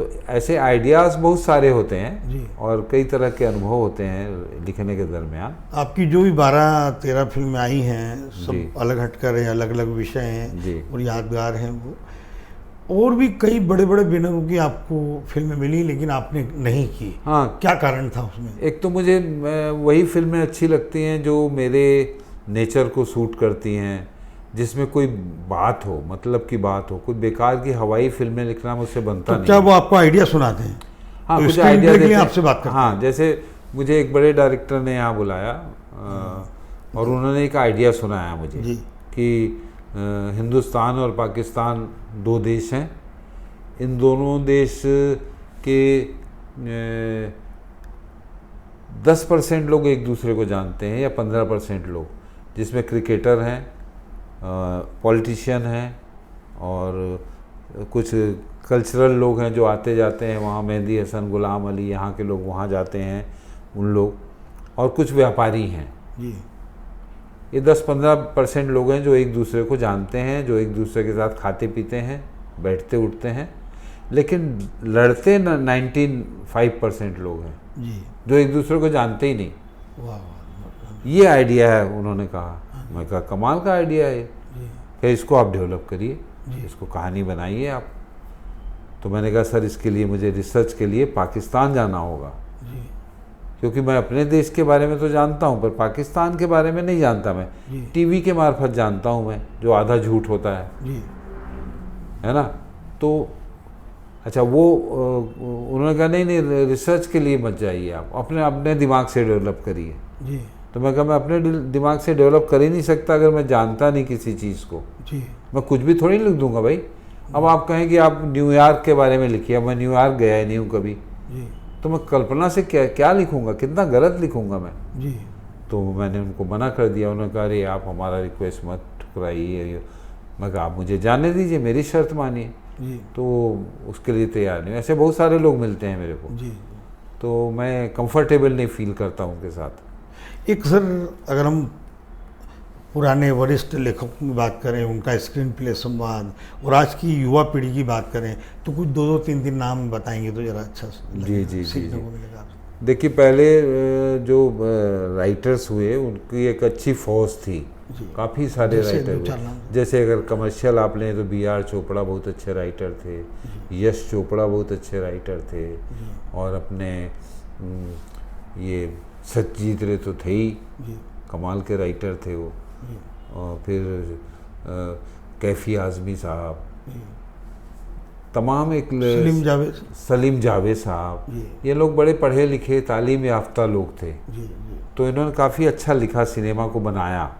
तो ऐसे आइडियाज़ बहुत सारे होते हैं जी। और कई तरह के अनुभव होते हैं लिखने के दरमियान। आपकी जो भी 12-13 फिल्में आई हैं जी। सब अलग हटकर हैं, अलग अलग विषय हैं जी। और यादगार हैं वो। और भी कई बड़े बड़े विनरों की आपको फिल्में मिली लेकिन आपने नहीं की, हाँ, क्या कारण था उसमें? एक तो मुझे वही फिल्में अच्छी लगती हैं जो मेरे नेचर को सूट करती हैं, जिसमें कोई बात हो, मतलब की बात हो। कोई बेकार की हवाई फिल्में लिखना मुझसे बनता तो नहीं। क्या वो आपको आइडिया सुनाते हैं? हाँ, तो कुछ स्क्रीन आइडिया प्ले के लिए देते हैं। आपसे बात करते हैं। हाँ, जैसे मुझे एक बड़े डायरेक्टर ने यहाँ बुलाया और उन्होंने एक आइडिया सुनाया मुझे जी। कि हिंदुस्तान और पाकिस्तान 2 देश हैं। इन दोनों देश के 10% लोग एक दूसरे को जानते हैं या 15% लोग, जिसमें क्रिकेटर हैं, पॉलिटिशियन हैं और कुछ कल्चरल लोग हैं जो आते जाते हैं वहाँ, मेहंदी हसन, गुलाम अली, यहाँ के लोग वहाँ जाते हैं उन लोग, और कुछ व्यापारी हैं। जी। ये 10-15% लोग हैं जो एक दूसरे को जानते हैं, जो एक दूसरे के साथ खाते पीते हैं, बैठते उठते हैं, लेकिन लड़ते 95% लोग हैं जी। जो एक दूसरे को जानते ही नहीं। वाह वाह। ये आइडिया है, उन्होंने कहा। मैं कहा कमाल का आइडिया है, कि इसको आप डेवलप करिए, इसको कहानी बनाइए आप। तो मैंने कहा सर इसके लिए मुझे रिसर्च के लिए पाकिस्तान जाना होगा, जी। क्योंकि मैं अपने देश के बारे में तो जानता हूँ पर पाकिस्तान के बारे में नहीं जानता। मैं जी। टीवी के मार्फत जानता हूँ मैं, जो आधा झूठ होता है जी। है ना। तो अच्छा, वो उन्होंने कहा नहीं नहीं, रिसर्च के लिए मत जाइए, आप अपने अपने दिमाग से डेवलप करिए। जी। तो मैं कहा मैं अपने दिमाग से डेवलप कर ही नहीं सकता अगर मैं जानता नहीं किसी चीज़ को। जी। मैं कुछ भी थोड़ी लिख दूंगा भाई। अब आप कहें कि आप न्यूयॉर्क के बारे में लिखिए, अब मैं न्यूयॉर्क गया ही नहीं हूँ कभी, जी। तो मैं कल्पना से क्या क्या लिखूंगा, कितना गलत लिखूंगा मैं। जी। तो मैंने उनको मना कर दिया। उन्होंने कहा अरे आप हमारा रिक्वेस्ट मत ठुकराइए। मैं कहा आप मुझे जाने दीजिए, मेरी शर्त मानिए। जी। तो उसके लिए तैयार नहीं। ऐसे बहुत सारे लोग मिलते हैं मेरे को, जी। तो मैं कंफर्टेबल नहीं फील करता हूँ उनके साथ। एक सर, अगर हम पुराने वरिष्ठ लेखकों की बात करें, उनका स्क्रीन प्ले संवाद, और आज की युवा पीढ़ी की बात करें, तो कुछ 2-2, 3-3 नाम बताएंगे तो ज़रा अच्छा जी जी सीखने जी को मिलेगा आपसे। देखिए, पहले जो राइटर्स हुए उनकी एक अच्छी फौज थी, काफ़ी सारे राइटर हुए। जैसे अगर कमर्शियल आप लें तो B.R. चोपड़ा बहुत अच्छे राइटर थे, यश चोपड़ा बहुत अच्छे राइटर थे, और अपने ये सत्यजीत रे तो थे ही, कमाल के राइटर थे वो। और फिर कैफी आज़मी साहब, तमाम एक सलीम जावेद साहब, ये लोग बड़े पढ़े लिखे तालीम याफ्ता लोग थे। तो इन्होंने काफ़ी अच्छा लिखा, सिनेमा को बनाया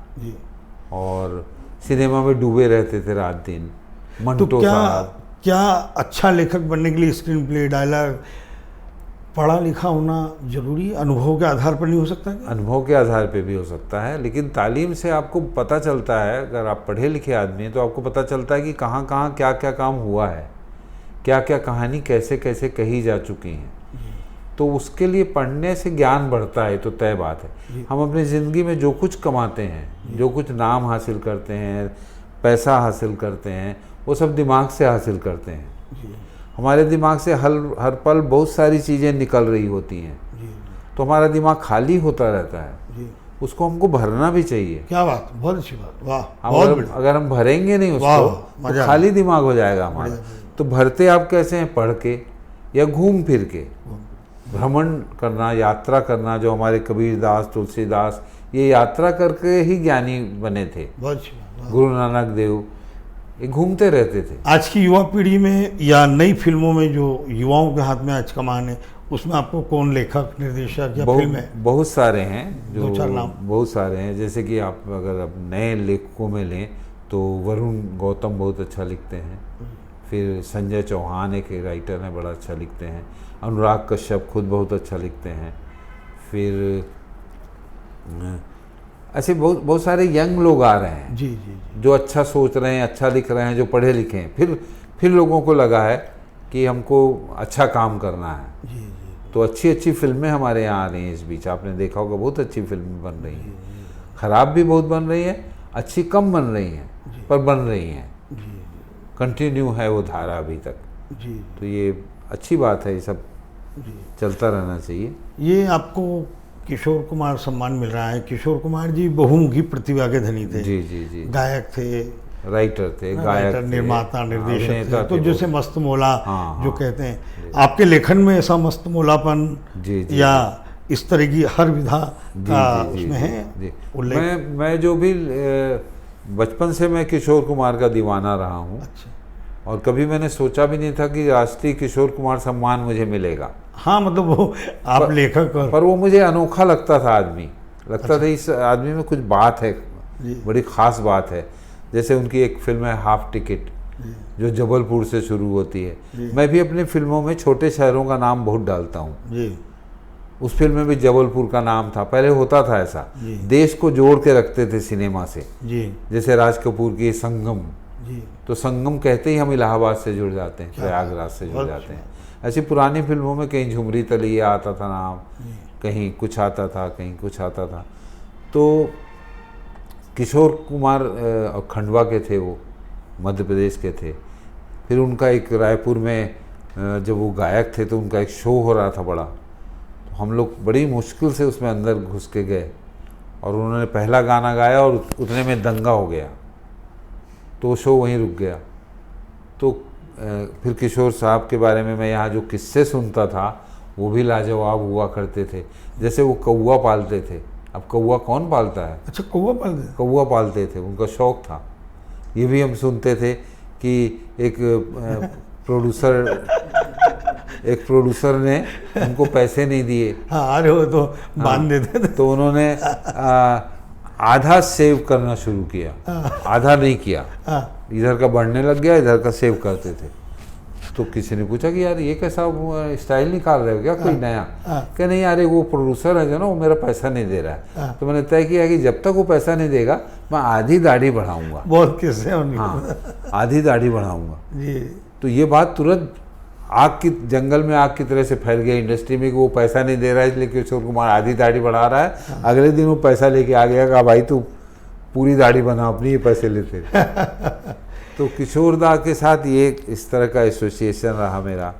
और सिनेमा में डूबे रहते थे रात दिन। मंटो साहब। क्या अच्छा लेखक बनने के लिए स्क्रीन प्ले, डायलॉग, पढ़ा लिखा होना जरूरी, अनुभव के आधार पर नहीं हो सकता? अनुभव के आधार पे भी हो सकता है, लेकिन तालीम से आपको पता चलता है, अगर आप पढ़े लिखे आदमी हैं तो आपको पता चलता है कि कहाँ कहाँ क्या क्या काम हुआ है, क्या क्या कहानी कैसे कैसे कही जा चुकी हैं। तो उसके लिए पढ़ने से ज्ञान बढ़ता है, तो तय बात है। हम अपनी ज़िंदगी में जो कुछ कमाते हैं, जो कुछ नाम हासिल करते हैं, पैसा हासिल करते हैं, वो सब दिमाग से हासिल करते हैं। हमारे दिमाग से हर पल बहुत सारी चीज़ें निकल रही होती हैं, तो हमारा दिमाग खाली होता रहता है, उसको हमको भरना भी चाहिए। क्या बात, बहुत अच्छी बात, वाह। अगर हम भरेंगे नहीं उसको तो खाली दिमाग हो जाएगा हमारा। तो भरते आप कैसे हैं? पढ़ के या घूम फिर के, भ्रमण करना, यात्रा करना। जो हमारे कबीरदास, तुलसीदास, ये यात्रा करके ही ज्ञानी बने थे। गुरु नानक देव, ये घूमते रहते थे। आज की युवा पीढ़ी में या नई फिल्मों में जो युवाओं के हाथ में आज कमान है, उसमें आपको कौन लेखक, निर्देशक या फिल्म है? बहुत सारे हैं, जो 2-4 नाम। बहुत सारे हैं। जैसे कि आप अगर अब नए लेखकों में लें तो वरुण गौतम बहुत अच्छा लिखते हैं। फिर संजय चौहान एक राइटर हैं, बड़ा अच्छा लिखते हैं। अनुराग कश्यप खुद बहुत अच्छा लिखते हैं। फिर ऐसे बहुत सारे यंग लोग आ रहे हैं, जी, जो अच्छा सोच रहे हैं, अच्छा लिख रहे हैं, जो पढ़े लिखे हैं। फिर लोगों को लगा है कि हमको अच्छा काम करना है। तो अच्छी अच्छी फिल्में हमारे यहाँ आ रही हैं इस बीच। आपने देखा होगा बहुत अच्छी फिल्में बन रही हैं। ख़राब भी बहुत बन रही हैं, अच्छी कम बन रही हैं, पर बन रही हैं। कंटिन्यू है वो धारा अभी तक। तो ये अच्छी बात है, ये सब चलता रहना चाहिए। ये आपको किशोर कुमार सम्मान मिल रहा है। किशोर कुमार जी बहुमुखी प्रतिभा के धनी थे। जी जी जी। गायक थे, राइटर थे, गायक थे, निर्माता, निर्देशक अभिनेता थे। तो थे जैसे वो। मस्त मोला हाँ, जो हाँ। कहते हैं, आपके लेखन में ऐसा मस्त मोलापन जी जी या इस तरह की हर विधा जी का जी जी उसमें जी, है जी। उल्लेख? मैं जो भी बचपन से मैं किशोर कुमार का दीवाना रहा हूँ, अच्छा। और कभी मैंने सोचा भी नहीं था कि राष्ट्रीय किशोर कुमार सम्मान मुझे मिलेगा। हाँ, मतलब वो आप लेखक और पर वो मुझे अनोखा लगता था आदमी, लगता था इस आदमी में कुछ बात है, जी। बड़ी ख़ास बात है। जैसे उनकी एक फिल्म है हाफ टिकट, जो जबलपुर से शुरू होती है। मैं भी अपनी फिल्मों में छोटे शहरों का नाम बहुत डालता हूँ। जी उस फिल्म में भी जबलपुर का नाम था, पहले होता था ऐसा, जी। देश को जोड़ के रखते थे सिनेमा से। जी जैसे राज कपूर की संगम, जी। तो संगम कहते ही हम इलाहाबाद से जुड़ जाते हैं, प्रयागराज से जुड़ बहुत जाते हैं। ऐसी पुरानी फिल्मों में कहीं झुमरी तलिया आता था नाम, कहीं कुछ आता था, कहीं कुछ आता था। तो किशोर कुमार खंडवा के थे, वो मध्य प्रदेश के थे। फिर उनका एक रायपुर में जब वो गायक थे तो उनका एक शो हो रहा था बड़ा, तो हम लोग बड़ी मुश्किल से उसमें अंदर घुस के गए, और उन्होंने पहला गाना गाया और उतने में दंगा हो गया, तो वो शो वहीं रुक गया। तो फिर किशोर साहब के बारे में मैं यहाँ जो किस्से सुनता था वो भी लाजवाब हुआ करते थे। जैसे वो कौवा पालते थे। अब कौवा कौन पालता है? अच्छा, कौवा पालते थे? कौवा पालते थे, उनका शौक था। ये भी हम सुनते थे कि एक प्रोड्यूसर ने उनको पैसे नहीं दिए। हाँ, अरे वो तो बांध देते थे। तो उन्होंने आधा सेव करना शुरू किया, आधा नहीं किया। इधर का बढ़ने लग गया, इधर का सेव करते थे। तो किसी ने पूछा कि यार ये कैसा स्टाइल निकाल रहे हो क्या, कोई नया? क्या नहीं यार, वो प्रोड्यूसर है जो ना, वो मेरा पैसा नहीं दे रहा है। तो मैंने तय किया कि जब तक वो पैसा नहीं देगा मैं आधी दाढ़ी बढ़ाऊंगा। बहुत किस्से उनके। हाँ, आधी दाढ़ी बढ़ाऊंगा। जी। तो ये बात तुरंत आग की जंगल में आग की तरह से फैल गया इंडस्ट्री में कि वो पैसा नहीं दे रहा है, इसलिए किशोर कुमार आधी दाढ़ी बढ़ा रहा है। अगले दिन वो पैसा लेके आ गया, कहा भाई तू पूरी दाढ़ी बना अपनी, ये पैसे लेते। तो किशोर दा के साथ ये इस तरह का एसोसिएशन रहा मेरा।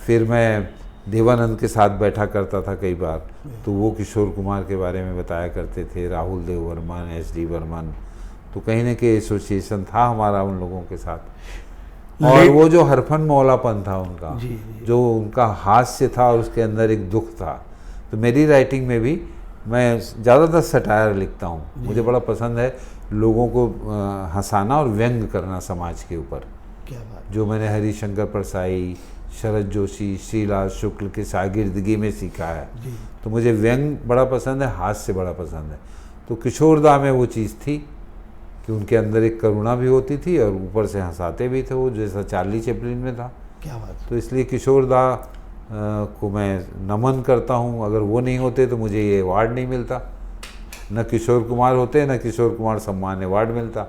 फिर मैं देवानंद के साथ बैठा करता था कई बार, तो वो किशोर कुमार के बारे में बताया करते थे, राहुल देव वर्मन, एस.डी. बर्मन। तो कहीं ना कहीं एसोसिएशन था हमारा उन लोगों के साथ। और वो जो हरफन मौलापन था उनका, जो उनका हास्य था और उसके अंदर एक दुख था। तो मेरी राइटिंग में भी मैं ज़्यादातर सटायर लिखता हूँ। मुझे बड़ा पसंद है लोगों को हंसाना और व्यंग करना समाज के ऊपर। क्या बात। जो मैंने हरिशंकर परसाई, शरद जोशी, श्रीलाल शुक्ल के शागिर्दगी में सीखा है। तो मुझे व्यंग बड़ा पसंद है, हास्य बड़ा पसंद है। तो किशोर दा में वो चीज़ थी कि उनके अंदर एक करुणा भी होती थी और ऊपर से हंसाते भी थे, वो जैसा चार्ली चैपलिन में था। क्या बात। तो इसलिए किशोर दा को मैं नमन करता हूँ। अगर वो नहीं होते तो मुझे ये अवार्ड नहीं मिलता, न किशोर कुमार होते न किशोर कुमार सम्मान अवार्ड मिलता।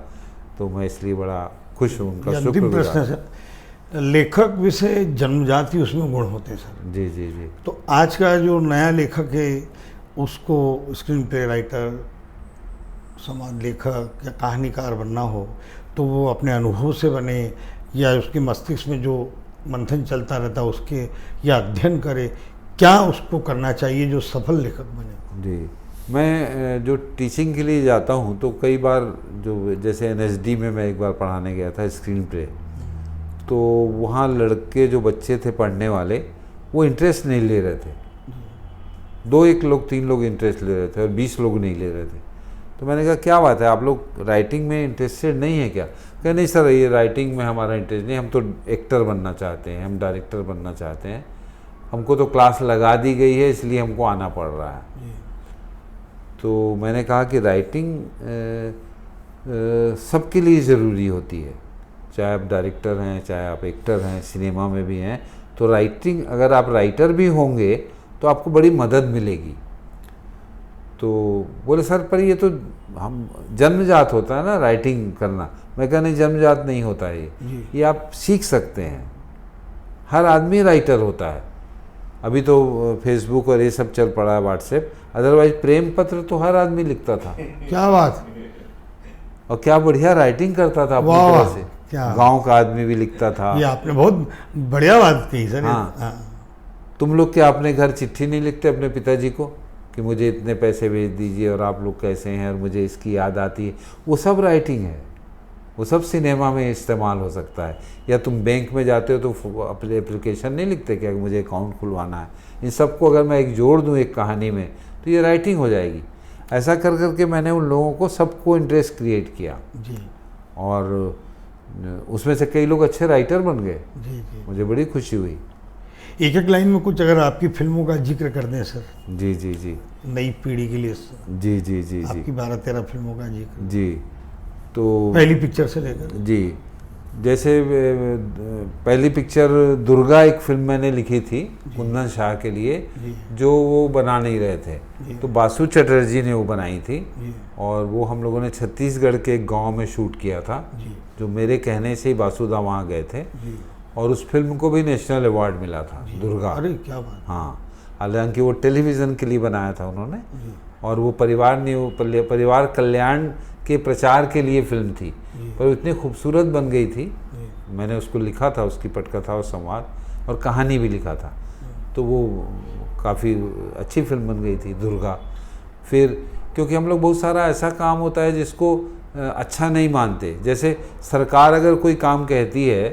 तो मैं इसलिए बड़ा खुश हूँ, उनका अंतिम प्रश्न शुक्रगुजार। है, लेखक विषय जन्मजाति उसमें गुण होते हैं सर। जी जी जी। तो आज का जो नया लेखक है उसको स्क्रीन प्ले राइटर, समाज लेखक या कहानीकार बनना हो तो वो अपने अनुभव से बने या उसके मस्तिष्क में जो मंथन चलता रहता है उसके या अध्ययन करे, क्या उसको करना चाहिए जो सफल लेखक बने? जी, मैं जो टीचिंग के लिए जाता हूँ तो कई बार जो जैसे एनएसडी में मैं एक बार पढ़ाने गया था स्क्रीन प्ले, तो वहाँ लड़के जो बच्चे थे पढ़ने वाले वो इंटरेस्ट नहीं ले रहे थे। 2-1 लोग 3 लोग इंटरेस्ट ले रहे थे और 20 लोग नहीं ले रहे थे। तो मैंने कहा क्या बात है, आप लोग राइटिंग में इंटरेस्टेड नहीं है क्या? कहा नहीं सर, ये राइटिंग में हमारा इंटरेस्ट नहीं, हम तो एक्टर बनना चाहते हैं, हम डायरेक्टर बनना चाहते हैं, हमको तो क्लास लगा दी गई है इसलिए हमको आना पड़ रहा है। तो मैंने कहा कि राइटिंग सबके लिए ज़रूरी होती है, चाहे आप डायरेक्टर हैं, चाहे आप एक्टर हैं, सिनेमा में भी हैं। तो राइटिंग, अगर आप राइटर भी होंगे तो आपको बड़ी मदद मिलेगी। तो बोले सर पर ये तो हम जन्मजात होता है ना राइटिंग करना। मैं कहा नहीं, जन्मजात नहीं होता है ये आप सीख सकते हैं। हर आदमी राइटर होता है। अभी तो फेसबुक और ये सब चल पड़ा है, व्हाट्सएप, अदरवाइज प्रेम पत्र तो हर आदमी लिखता था। क्या बात। और क्या बढ़िया राइटिंग करता था अपनी तरह से। क्या गांव का आदमी भी लिखता था। ये आपने बहुत बढ़िया बात कही सर। हाँ। तुम लोग क्या अपने घर चिट्ठी नहीं लिखते अपने पिताजी को कि मुझे इतने पैसे भेज दीजिए और आप लोग कैसे हैं और मुझे इसकी याद आती है? वो सब राइटिंग है, वो सब सिनेमा में इस्तेमाल हो सकता है। या तुम बैंक में जाते हो तो अपने एप्लीकेशन नहीं लिखते क्या कि मुझे अकाउंट खुलवाना है? इन सबको अगर मैं एक जोड़ दूँ एक कहानी में तो ये राइटिंग हो जाएगी। ऐसा कर करके मैंने उन लोगों को सबको इंटरेस्ट क्रिएट किया जी। और उसमें से कई लोग अच्छे राइटर बन गए। जी जी। मुझे बड़ी खुशी हुई। एक एक लाइन में कुछ अगर आपकी फिल्मों का जिक्र कर दें सर, जी जी जी। नई पीढ़ी के लिए जी जी जी जी। आपकी 12-13 फिल्मों का जिक्र जी। तो पहली पिक्चर से लेकर। जी, जैसे पहली पिक्चर दुर्गा एक फिल्म मैंने लिखी थी कुंदन शाह के लिए, जो वो बना नहीं रहे थे, तो बासु चटर्जी ने वो बनाई थी और वो हम लोगों ने छत्तीसगढ़ के एक गांव में शूट किया था, जो मेरे कहने से ही बासुदा वहाँ गए थे और उस फिल्म को भी नेशनल अवार्ड मिला था, दुर्गा। अरे क्या बात। हाँ, हालांकि वो टेलीविज़न के लिए बनाया था उन्होंने और वो परिवार कल्याण के प्रचार के लिए फिल्म थी, पर इतनी खूबसूरत बन गई थी। मैंने उसको लिखा था, उसकी पटकथा और संवाद और कहानी भी लिखा था, तो वो काफ़ी अच्छी फिल्म बन गई थी दुर्गा। फिर क्योंकि हम लोग बहुत सारा ऐसा काम होता है जिसको अच्छा नहीं मानते, जैसे सरकार अगर कोई काम कहती है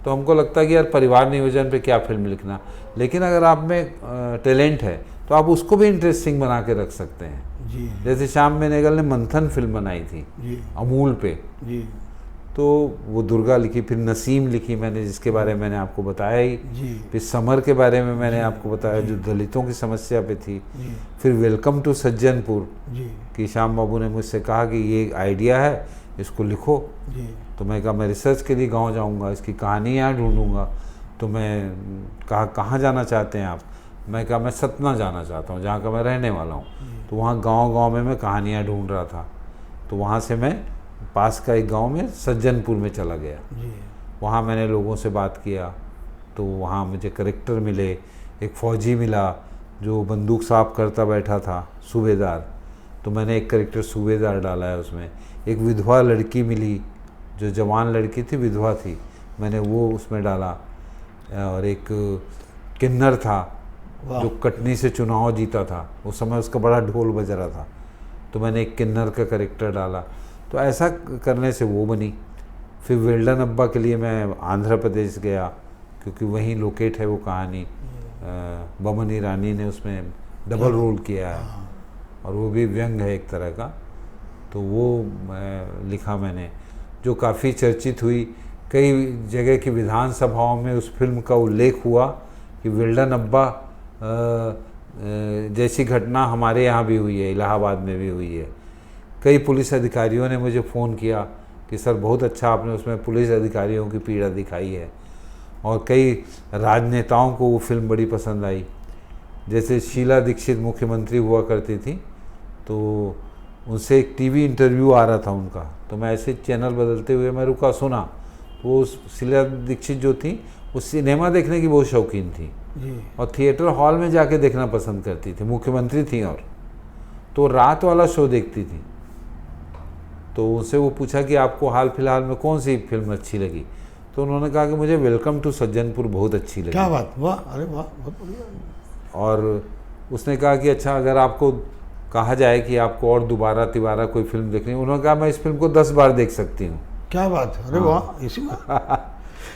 तो हमको लगता है कि यार परिवार नियोजन पे क्या फिल्म लिखना, लेकिन अगर आप में टैलेंट है तो आप उसको भी इंटरेस्टिंग बना के रख सकते हैं। जी। जैसे श्याम बेनेगल ने मंथन फिल्म बनाई थी जी। अमूल पे, जी। तो वो दुर्गा लिखी। फिर नसीम लिखी मैंने, जिसके बारे में मैंने आपको बताया ही। जी। फिर समर के बारे में मैंने आपको बताया, जो दलितों की समस्या पे थी। जी। फिर वेलकम टू सज्जनपुर जी। कि श्याम बाबू ने मुझसे कहा कि ये आइडिया है, इसको लिखो। जी। तो मैं कहा मैं रिसर्च के लिए गांव जाऊंगा, इसकी कहानी यहाँ ढूंढूंगा। तो मैं कहा कहाँ जाना चाहते हैं आप? मैं कहा मैं सतना जाना चाहता हूँ, जहाँ का मैं रहने वाला हूँ। तो वहाँ गांव-गांव में मैं कहानियाँ ढूंढ रहा था, तो वहाँ से मैं पास का एक गांव में सज्जनपुर में चला गया। जी। वहाँ मैंने लोगों से बात किया, तो वहाँ मुझे करेक्टर मिले। एक फ़ौजी मिला जो बंदूक साफ करता बैठा था, सूबेदार, तो मैंने एक करेक्टर सूबेदार डाला है उसमें। एक विधवा लड़की मिली, जो जवान लड़की थी, विधवा थी, मैंने वो उसमें डाला। और एक किन्नर था जो कटनी से चुनाव जीता था, उस समय उसका बड़ा ढोल बज रहा था, तो मैंने एक किन्नर का करेक्टर डाला। तो ऐसा करने से वो बनी। फिर वेल्डन अब्बा के लिए मैं आंध्र प्रदेश गया, क्योंकि वहीं लोकेट है वो कहानी। बमन ईरानी ने उसमें डबल रोल किया है और वो भी व्यंग है एक तरह का, तो वो लिखा मैंने, जो काफ़ी चर्चित हुई। कई जगह की विधानसभाओं में उस फिल्म का उल्लेख हुआ कि वेल्डन अब्बा जैसी घटना हमारे यहाँ भी हुई है, इलाहाबाद में भी हुई है। कई पुलिस अधिकारियों ने मुझे फ़ोन किया कि सर बहुत अच्छा आपने उसमें पुलिस अधिकारियों की पीड़ा दिखाई है। और कई राजनेताओं को वो फिल्म बड़ी पसंद आई। जैसे शीला दीक्षित मुख्यमंत्री हुआ करती थी, तो उनसे एक टीवी इंटरव्यू आ रहा था उनका, तो मैं ऐसे चैनल बदलते हुए मैं रुका, सुना। तो वो शीला दीक्षित जो थी वो सिनेमा देखने की बहुत शौकीन थी और थिएटर हॉल में जाके देखना पसंद करती थी, मुख्यमंत्री थी और तो रात वाला शो देखती थी। तो उनसे वो पूछा कि आपको हाल फिलहाल में कौन सी फिल्म अच्छी लगी, तो उन्होंने कहा कि मुझे वेलकम टू सज्जनपुर बहुत अच्छी लगी। क्या बात, वाह, अरे वाह, बहुत बढ़िया। और उसने कहा कि अच्छा अगर आपको कहा जाए कि आपको और दोबारा कोई फिल्म देखनी, उन्होंने कहा मैं इस फिल्म को 10 बार देख सकती हूँ। क्या बात है, अरे वाह, इसी बात।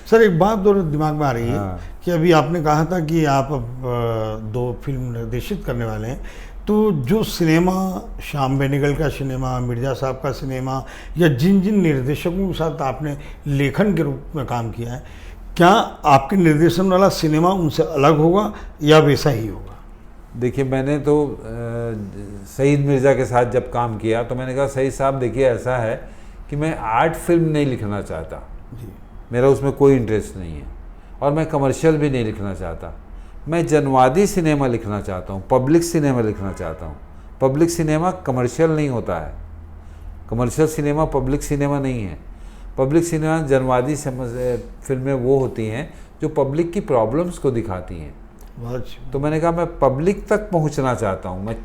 सर एक बात और दिमाग में आ रही है कि अभी आपने कहा था कि आप अब 2 फिल्म निर्देशित करने वाले हैं, तो जो सिनेमा, श्याम बेनेगल का सिनेमा, मिर्ज़ा साहब का सिनेमा, या जिन जिन निर्देशकों के साथ आपने लेखन के रूप में काम किया है, क्या आपके निर्देशन वाला सिनेमा उनसे अलग होगा या वैसा ही होगा? देखिए, मैंने तो सईद मिर्ज़ा के साथ जब काम किया तो मैंने कहा सईद साहब देखिए ऐसा है कि मैं आर्ट फिल्म नहीं लिखना चाहता जी। मेरा उसमें कोई इंटरेस्ट नहीं है, और मैं कमर्शियल भी नहीं लिखना चाहता। मैं जनवादी सिनेमा लिखना चाहता हूँ, पब्लिक सिनेमा लिखना चाहता हूँ। पब्लिक सिनेमा कमर्शियल नहीं होता है, कमर्शियल सिनेमा पब्लिक सिनेमा नहीं है। पब्लिक सिनेमा जनवादी फिल्में वो होती हैं जो पब्लिक की प्रॉब्लम्स को दिखाती हैं। तो मैंने कहा मैं पब्लिक तक पहुंचना चाहता हूं, मैं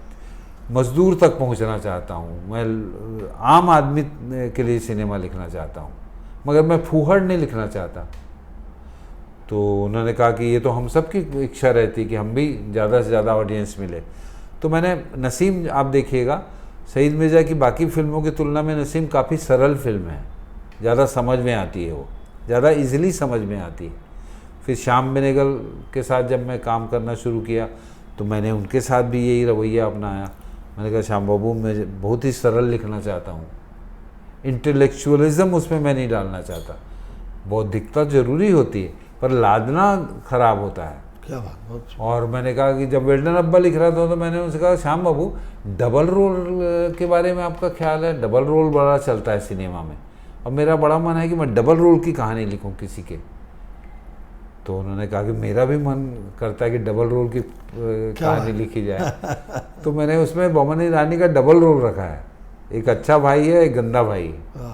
मजदूर तक पहुंचना चाहता हूं, मैं आम आदमी के लिए सिनेमा लिखना चाहता हूं। मगर मैं फूहड़ नहीं लिखना चाहता। तो उन्होंने कहा कि ये तो हम सब की इच्छा रहती कि हम भी ज़्यादा से ज़्यादा ऑडियंस मिले। तो मैंने नसीम, आप देखिएगा सईद मिर्ज़ा की बाकी फिल्मों की तुलना में नसीम काफ़ी सरल फिल्म है, ज़्यादा समझ में आती है, वो ज़्यादा इजीली समझ में आती है। फिर श्याम बेनेगल के साथ जब मैं काम करना शुरू किया तो मैंने उनके साथ भी यही रवैया अपनाया। मैंने कहा श्याम बाबू मैं बहुत ही सरल लिखना चाहता हूँ, इंटेलेक्चुअलिज्म उसमें मैं नहीं डालना चाहता। बौद्धिकता ज़रूरी होती है पर लादना ख़राब होता है। क्या बात, बहुत और मैंने कहा कि जब वेल्डन अब्बा लिख रहा था तो मैंने उनसे कहा श्याम बाबू डबल रोल के बारे में आपका ख्याल है? डबल रोल बड़ा चलता है सिनेमा में और मेरा बड़ा मन है कि मैं डबल रोल की कहानी लिखूं किसी के। तो उन्होंने कहा कि मेरा भी मन करता है कि डबल रोल की कहानी लिखी जाए। तो मैंने उसमें बोमन ईरानी का डबल रोल रखा है, एक अच्छा भाई है, एक गंदा भाई है।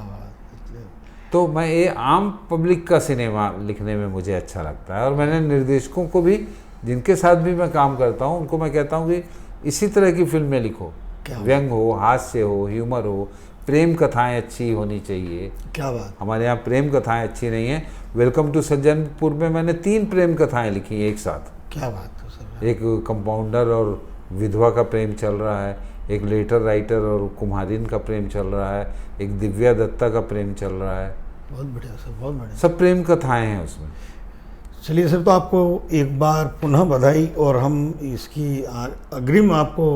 तो मैं ये आम पब्लिक का सिनेमा लिखने में मुझे अच्छा लगता है। और मैंने निर्देशकों को भी, जिनके साथ भी मैं काम करता हूँ, उनको मैं कहता हूँ कि इसी तरह की फिल्में लिखो, व्यंग हो, हास्य हो, ह्यूमर हो, प्रेम कथाएं अच्छी होनी चाहिए। क्या बात। हमारे यहाँ प्रेम कथाएं अच्छी नहीं है। वेलकम टू सज्जनपुर में मैंने 3 प्रेम कथाएं लिखी एक साथ। क्या बात है सर। एक कंपाउंडर और विधवा का प्रेम चल रहा है, एक लेटर राइटर और कुम्हारिन का प्रेम चल रहा है, एक दिव्या दत्ता का प्रेम चल रहा है। बहुत बढ़िया सर, बहुत बढ़िया। सब प्रेम कथाएं हैं उसमें। चलिए सर, तो आपको एक बार पुनः बधाई, और हम इसकी अग्रिम आपको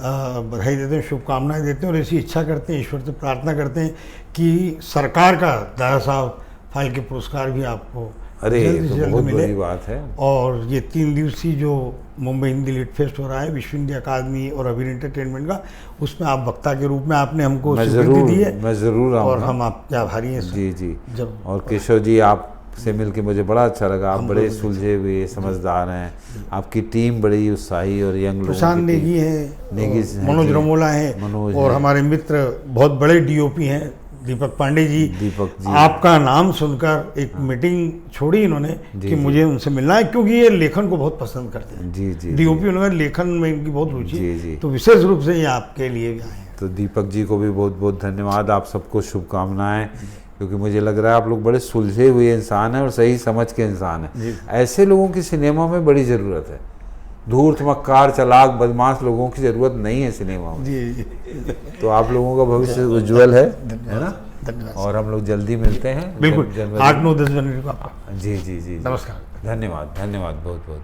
बधाई देते हैं, शुभकामनाएं देते हैं और ऐसी इच्छा करते हैं, ईश्वर से प्रार्थना करते हैं कि सरकार का दादा साहब फाल्के पुरस्कार भी आपको जल्द से जल्द मिले। बड़ी बात है। और ये 3 दिवसीय जो मुंबई हिंदी लिट फेस्ट हो रहा है विश्व हिंदी अकादमी और अबीर एंटरटेनमेंट का, उसमें आप वक्ता के रूप में आपने हमको स्वीकृति दी है। मैं ज़रूर आऊँगा और हम आपके आभारी हैं। जी जी। जब और केशव जी, आपसे मिलके मुझे बड़ा अच्छा लगा। आप बड़े सुलझे हुए समझदार हैं, आपकी टीम बड़ी उत्साही और यंग लोग। प्रशांत नेगी है, मनोज रमोला है, और हमारे मित्र बहुत बड़े डीओपी हैं दीपक पांडे जी। दीपक जी, आपका नाम सुनकर एक मीटिंग छोड़ी इन्होंने कि मुझे उनसे मिलना है, क्योंकि ये लेखन को बहुत पसंद करते हैं। जी जी। डीओपी उन्होंने लेखन में इनकी बहुत रुचि जी जी। तो विशेष रूप से ये आपके लिए आए हैं। तो दीपक जी को भी बहुत बहुत धन्यवाद। आप सबको शुभकामनाएं, क्योंकि मुझे लग रहा है आप लोग बड़े सुलझे हुए इंसान हैं और सही समझ के इंसान हैं। ऐसे लोगों की सिनेमा में बड़ी ज़रूरत है। धूर्त, मक्कार, चालाक, बदमाश लोगों की ज़रूरत नहीं है सिनेमा में। जी। तो आप लोगों का भविष्य उज्जवल है ना? धन्यवाद। और हम लोग जल्दी मिलते हैं। बिल्कुल 8-9-10 जनवरी को आपका। जी जी जी। नमस्कार। धन्यवाद, धन्यवाद बहुत बहुत।